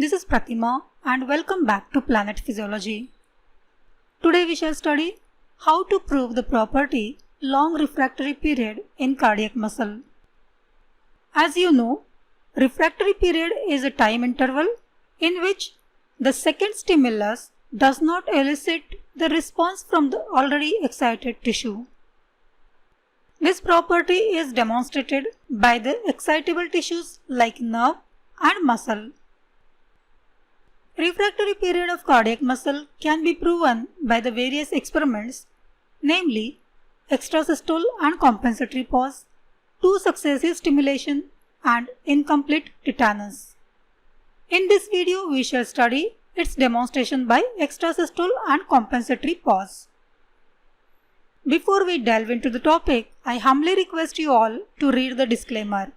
This is Pratima and welcome back to Planet Physiology. Today we shall study how to prove the property long refractory period in cardiac muscle. As you know, refractory period is a time interval in which the second stimulus does not elicit the response from the already excited tissue. This property is demonstrated by the excitable tissues like nerve and muscle. Refractory period of cardiac muscle can be proven by the various experiments, namely extrasystole and compensatory pause, two successive stimulation and incomplete tetanus. In this video, we shall study its demonstration by extrasystole and compensatory pause. Before we delve into the topic, I humbly request you all to read the disclaimer.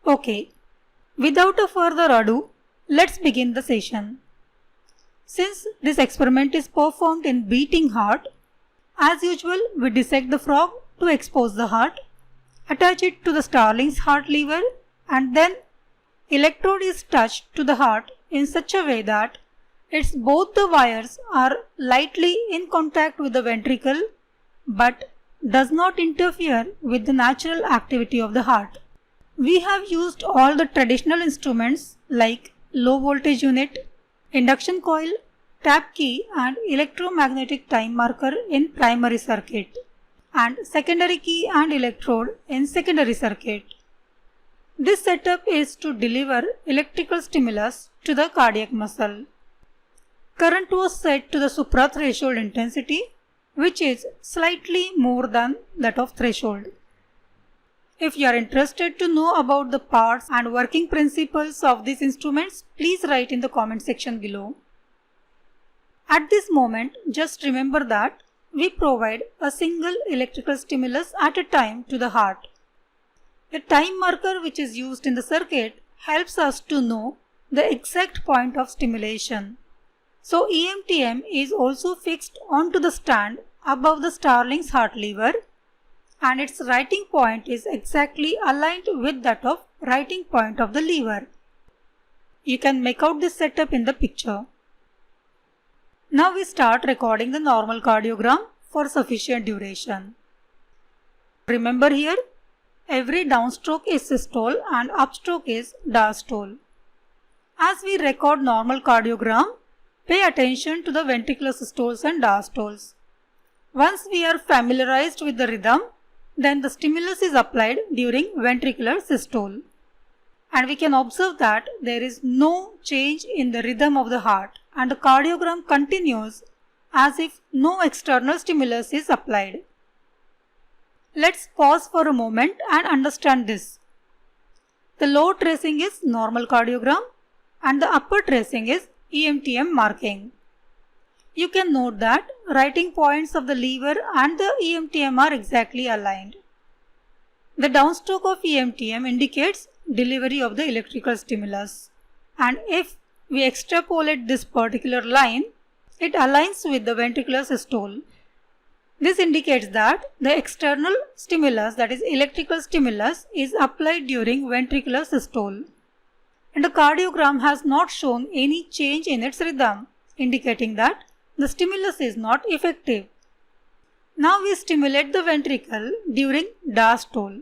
Okay, without a further ado, let's begin the session. Since this experiment is performed in beating heart, as usual we dissect the frog to expose the heart, attach it to the Starling's heart lever, and then electrode is touched to the heart in such a way that both the wires are lightly in contact with the ventricle but does not interfere with the natural activity of the heart. We have used all the traditional instruments like low voltage unit, induction coil, tap key and electromagnetic time marker in primary circuit and secondary key and electrode in secondary circuit. This setup is to deliver electrical stimulus to the cardiac muscle. Current was set to the suprathreshold intensity, which is slightly more than that of threshold. If you are interested to know about the parts and working principles of these instruments, please write in the comment section below. At this moment, just remember that we provide a single electrical stimulus at a time to the heart. The time marker which is used in the circuit helps us to know the exact point of stimulation. So EMTM is also fixed onto the stand above the Starling's heart lever, and its writing point is exactly aligned with that of writing point of the lever. You can make out this setup in the picture. Now we start recording the normal cardiogram for sufficient duration. Remember here, every downstroke is systole and upstroke is diastole. As we record normal cardiogram, pay attention to the ventricular systoles and diastoles. Once we are familiarized with the rhythm, then the stimulus is applied during ventricular systole. And we can observe that there is no change in the rhythm of the heart and the cardiogram continues as if no external stimulus is applied. Let's pause for a moment and understand this. The lower tracing is normal cardiogram and the upper tracing is EMTM marking. You can note that writing points of the lever and the EMTM are exactly aligned. The downstroke of EMTM indicates delivery of the electrical stimulus, and if we extrapolate this particular line, it aligns with the ventricular systole. This indicates that the external stimulus, that is electrical stimulus, is applied during ventricular systole. And the cardiogram has not shown any change in its rhythm, indicating that the stimulus is not effective. Now we stimulate the ventricle during diastole,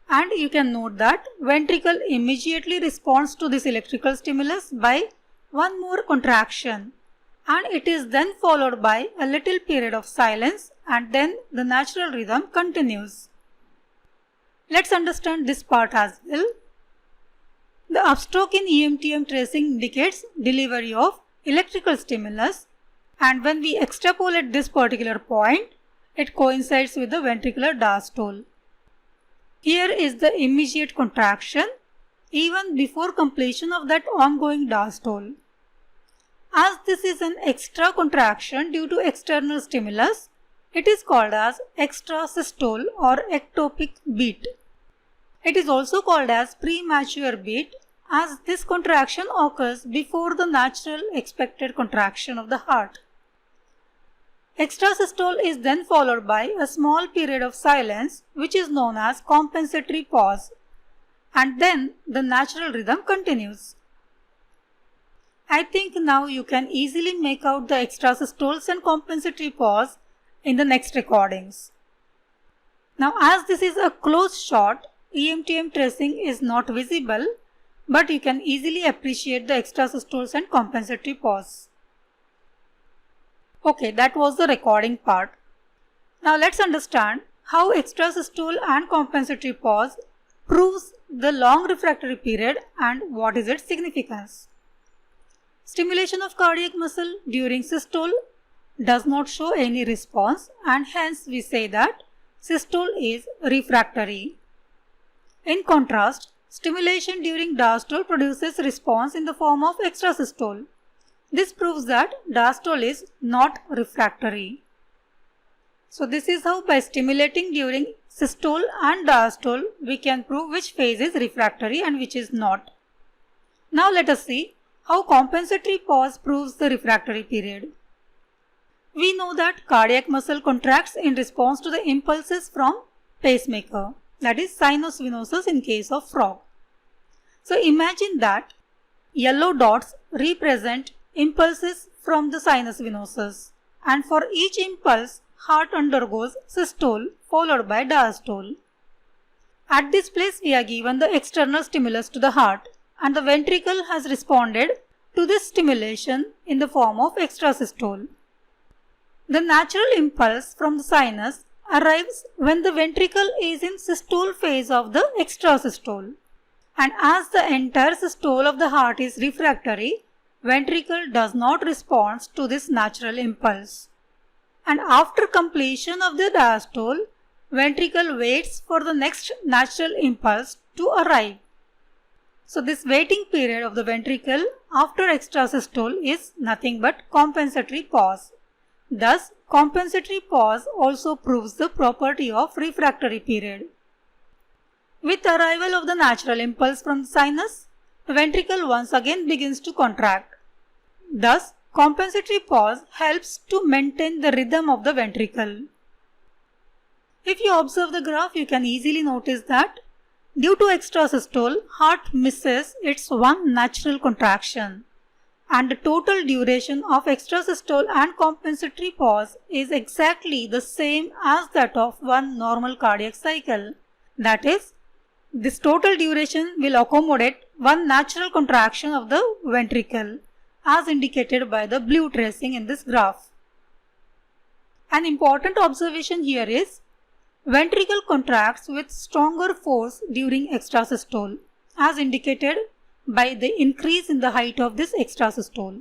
and you can note that ventricle immediately responds to this electrical stimulus by one more contraction, and it is then followed by a little period of silence and then the natural rhythm continues. Let's understand this part as well. The upstroke in EMTM tracing indicates delivery of electrical stimulus, and when we extrapolate this particular point, it coincides with the ventricular diastole. Here is the immediate contraction even before completion of that ongoing diastole. As this is an extra contraction due to external stimulus, it is called as extrasystole or ectopic beat. It is also called as premature beat, as this contraction occurs before the natural expected contraction of the heart. Extrasystole is then followed by a small period of silence, which is known as compensatory pause, and then the natural rhythm continues. I think now you can easily make out the extrasystoles and compensatory pause in the next recordings. Now as this is a close shot, EMTM tracing is not visible, but you can easily appreciate the extrasystoles and compensatory pause. Okay, that was the recording part. Now let's understand how extrasystole and compensatory pause proves the long refractory period and what is its significance. Stimulation of cardiac muscle during systole does not show any response, and hence we say that systole is refractory. In contrast, stimulation during diastole produces response in the form of extrasystole. This proves that diastole is not refractory. So this is how by stimulating during systole and diastole we can prove which phase is refractory and which is not. Now let us see how compensatory pause proves the refractory period. We know that cardiac muscle contracts in response to the impulses from pacemaker, that is sinus venosus in case of frog. So imagine that yellow dots represent impulses from the sinus venosus, and for each impulse heart undergoes systole followed by diastole. At this place we are given the external stimulus to the heart, and the ventricle has responded to this stimulation in the form of extrasystole. The natural impulse from the sinus arrives when the ventricle is in systole phase of the extrasystole, and as the entire systole of the heart is refractory, ventricle does not respond to this natural impulse. And after completion of the diastole, ventricle waits for the next natural impulse to arrive. So this waiting period of the ventricle after extrasystole is nothing but compensatory pause. Thus, compensatory pause also proves the property of refractory period. With arrival of the natural impulse from the sinus, the ventricle once again begins to contract. Thus, compensatory pause helps to maintain the rhythm of the ventricle. If you observe the graph, you can easily notice that due to extrasystole, heart misses its one natural contraction, and the total duration of extrasystole and compensatory pause is exactly the same as that of one normal cardiac cycle. That is, this total duration will accommodate one natural contraction of the ventricle, as indicated by the blue tracing in this graph. An important observation here is ventricle contracts with stronger force during extrasystole, as indicated by the increase in the height of this extrasystole.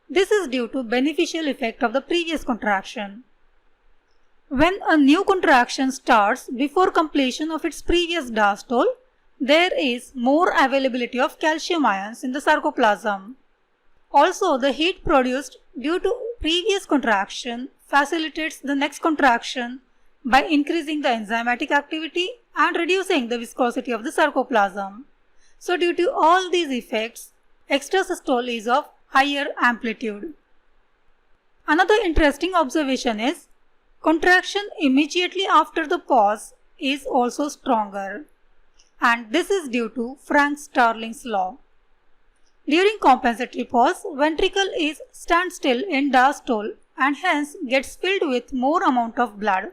This is due to beneficial effect of the previous contraction. When a new contraction starts before completion of its previous diastole, there is more availability of calcium ions in the sarcoplasm. Also, the heat produced due to previous contraction facilitates the next contraction by increasing the enzymatic activity and reducing the viscosity of the sarcoplasm. So due to all these effects, extrasystole is of higher amplitude. Another interesting observation is contraction immediately after the pause is also stronger, and this is due to Frank-Starling's law. During compensatory pause, ventricle is standstill in diastole and hence gets filled with more amount of blood.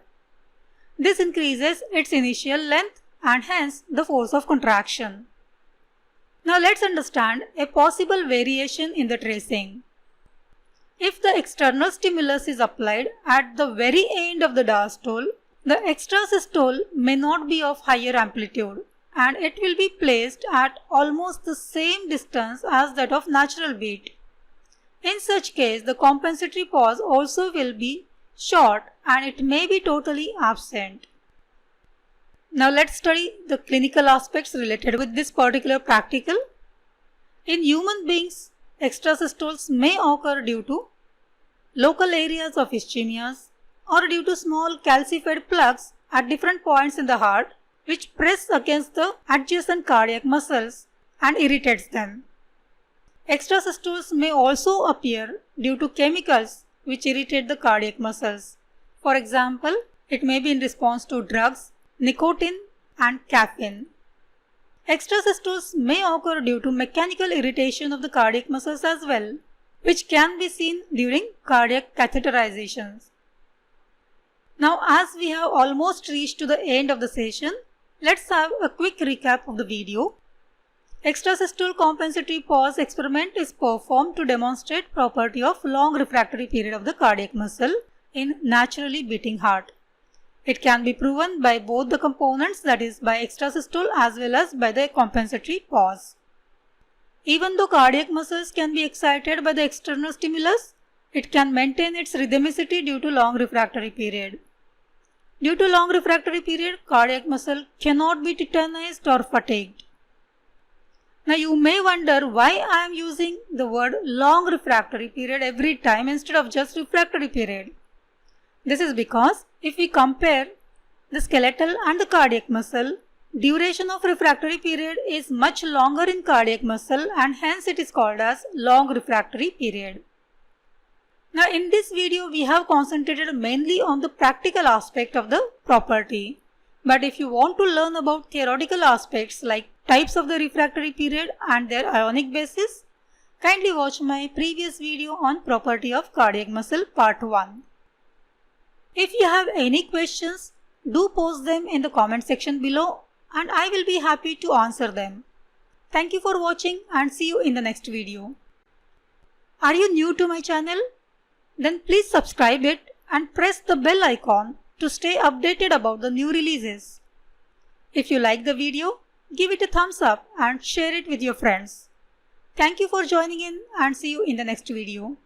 This increases its initial length and hence the force of contraction. Now let's understand a possible variation in the tracing. If the external stimulus is applied at the very end of the diastole, the extrasystole may not be of higher amplitude, and it will be placed at almost the same distance as that of natural beat. In such case, the compensatory pause also will be short and it may be totally absent. Now let's study the clinical aspects related with this particular practical. In human beings, extrasystoles may occur due to local areas of ischemias or due to small calcified plugs at different points in the heart which press against the adjacent cardiac muscles and irritates them. Extrasystoles may also appear due to chemicals which irritate the cardiac muscles. For example, it may be in response to drugs, nicotine and caffeine. Extrasystoles may occur due to mechanical irritation of the cardiac muscles as well, which can be seen during cardiac catheterizations. Now, as we have almost reached to the end of the session, let's have a quick recap of the video. Extrasystole compensatory pause experiment is performed to demonstrate property of long refractory period of the cardiac muscle in naturally beating heart. It can be proven by both the components, that is by extrasystole as well as by the compensatory pause. Even though cardiac muscles can be excited by the external stimulus, it can maintain its rhythmicity due to long refractory period. Due to long refractory period, cardiac muscle cannot be tetanized or fatigued. Now you may wonder why I am using the word long refractory period every time instead of just refractory period. This is because if we compare the skeletal and the cardiac muscle, duration of refractory period is much longer in cardiac muscle and hence it is called as long refractory period. Now in this video we have concentrated mainly on the practical aspect of the property. But if you want to learn about theoretical aspects like types of the refractory period and their ionic basis, kindly watch my previous video on property of cardiac muscle part 1. If you have any questions, do post them in the comment section below and I will be happy to answer them. Thank you for watching and see you in the next video. Are you new to my channel? Then please subscribe it and press the bell icon to stay updated about the new releases. If you like the video, give it a thumbs up and share it with your friends. Thank you for joining in and see you in the next video.